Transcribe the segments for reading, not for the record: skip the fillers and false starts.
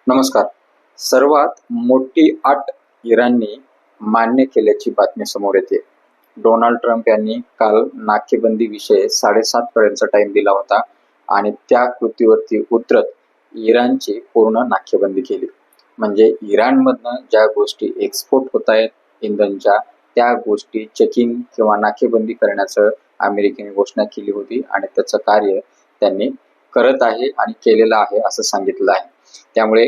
नमस्कार. सर्वात मोठी अट इराणने मान्य केल्याची बातमी समोर येते. डोनाल्ड ट्रम्प यांनी काल नाकेबंदी विषय 7:30 पर्यंतचा टाइम दिला होता आणि त्या कृतीवरती उतरत इराणची पूर्ण नाकेबंदी केली. म्हणजे इराणमधनं ज्या गोष्टी एक्सपोर्ट होत आहेत इंधनच्या, त्या गोष्टी चेकिंग किंवा नाकेबंदी करण्याचं अमेरिकेने घोषणा केली होती आणि त्याचं कार्य त्यांनी करत आहे आणि केलेलं आहे असं सांगितलं आहे. त्यामुळे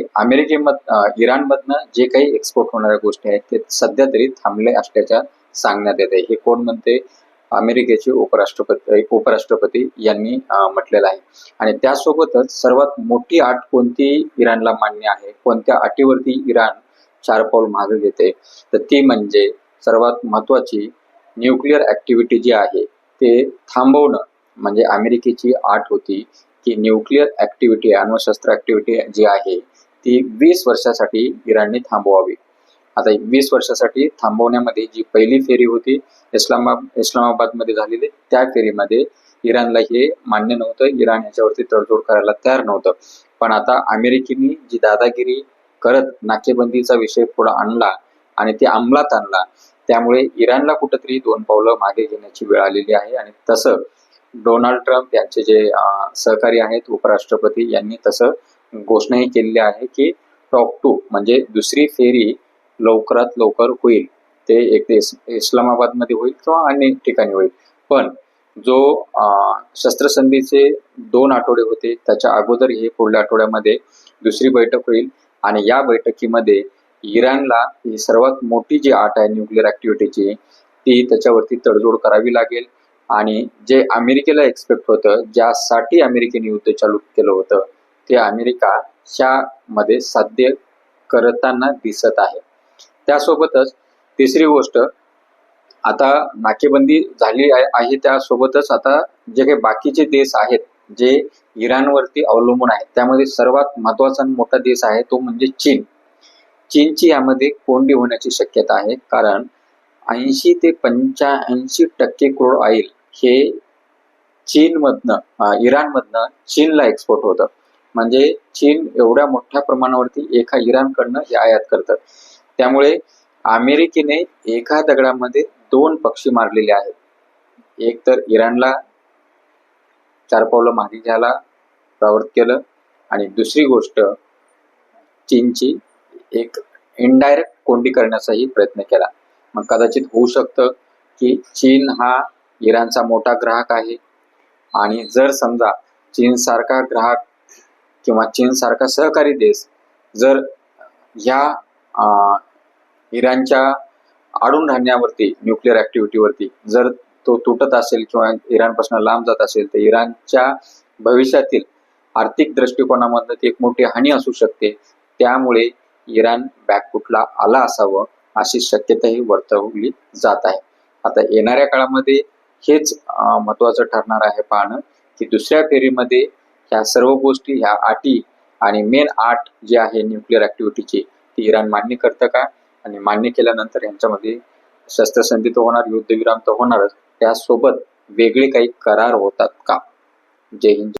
इराणमधनं जे काही एक्सपोर्ट होणाऱ्या गोष्टी आहेत ते सध्या तरी थांबले असल्याच्या सांगण्यात येत आहे. हे कोण म्हणते? अमेरिकेचे उपराष्ट्रपती यांनी म्हटलेलं आहे. आणि त्यासोबतच सर्वात मोठी अट कोणती इराणला मान्य आहे, कोणत्या अटीवरती इराण 4 पाऊल मागे घेते, तर ती म्हणजे सर्वात महत्वाची न्यूक्लिअर ऍक्टिव्हिटी जी आहे ते थांबवणं. म्हणजे अमेरिकेची अट होती की न्यूक्लिअर ऍक्टिव्हिटी, अण्वशस्त्र ऍक्टिव्हिटी जी आहे ती 20 वर्षासाठी इराणने थांबवावी. आता 20 वर्षासाठी थांबवण्यामध्ये जी पहिली फेरी होती इस्लामाबाद मध्ये झालेली, त्या फेरीमध्ये इराणला हे मान्य नव्हतं. इराण ह्याच्यावरती तडजोड करायला तयार नव्हतं. पण आता अमेरिकेने जी दादागिरी करत नाकेबंदीचा विषय पुढे आणला आणि ते अंमलात आणला, त्यामुळे इराणला कुठंतरी 2 पावलं मागे घेण्याची वेळ आलेली आहे. आणि तसं डोनाल्ड ट्रम्प यांचे जे सहकारी आहेत उपराष्ट्रपती यांनी तसं घोषणाही केलेली आहे की टॉक टू म्हणजे दुसरी फेरी लवकरात लवकर होईल. ते एक इस्लामाबाद मध्ये होईल किंवा अनेक ठिकाणी होईल. पण जो शस्त्रसंधीचे 2 आठवडे होते त्याच्या अगोदर हे पुढल्या आठवड्यामध्ये दुसरी बैठक होईल आणि या बैठकीमध्ये इराणला ही सर्वात मोठी जी अट आहे न्यूक्लिअर ऍक्टिव्हिटीची, ती त्याच्यावरती तडजोड करावी लागेल. आणि जे अमेरिकेला एक्सपेक्ट होतं, ज्यासाठी अमेरिकेने युद्ध चालू केलं होतं, ते अमेरिकाच्या मध्ये साध्य करताना दिसत आहे. त्यासोबतच तिसरी गोष्ट, आता नाकेबंदी झाली आहे त्यासोबतच आता जे काही बाकीचे देश आहेत जे इराणवरती अवलंबून आहेत, त्यामध्ये सर्वात महत्वाचा आणि मोठा देश आहे तो म्हणजे चीन. चीनची यामध्ये कोंडी होण्याची शक्यता आहे. कारण 80 ते 85% क्रूड ऑइल हे इराणमधनं चीनला एक्सपोर्ट होतं. म्हणजे चीन एवढ्या मोठ्या प्रमाणावरती इराणकडनं हे आयात करतं. त्यामुळे अमेरिकेने एका दगडामध्ये 2 पक्षी मारलेले आहेत. एक तर इराणला 4 पावलं मागे घ्यायला प्रवृत्त केलं आणि दुसरी गोष्ट चीनची एक इनडायरेक्ट कोंडी करण्याचाही प्रयत्न केला. मग कदाचित होऊ शकतं की चीन हा इराणचा मोठा ग्राहक आहे आणि जर समजा चीन सारखा ग्राहक किंवा चीन सारखा सहकारी देश जर ह्या इराणच्या आडून राहण्यावरती, न्यूक्लिअर ऍक्टिव्हिटीवरती जर तो तुटत असेल किंवा इराणपासून लांब जात असेल, तर इराणच्या भविष्यातील आर्थिक दृष्टिकोनामधनं ती एक मोठी हानी असू शकते. त्यामुळे इराण बॅकफुटला आला असावं अशी शक्यताही वर्तवली जात आहे. आता येणाऱ्या काळामध्ये हेच महत्वाचं ठरणार आहे पाहणं की दुसऱ्या फेरीमध्ये ह्या सर्व गोष्टी, ह्या अटी आणि मेन अट जी आहे न्यूक्लिअर ऍक्टिव्हिटीची, ती इराण मान्य करतं का, आणि मान्य केल्यानंतर यांच्यामध्ये शस्त्रसंधी तर होणार, युद्धविराम तर होणारच, त्यासोबत वेगळे काही करार होतात का. जय हिंद.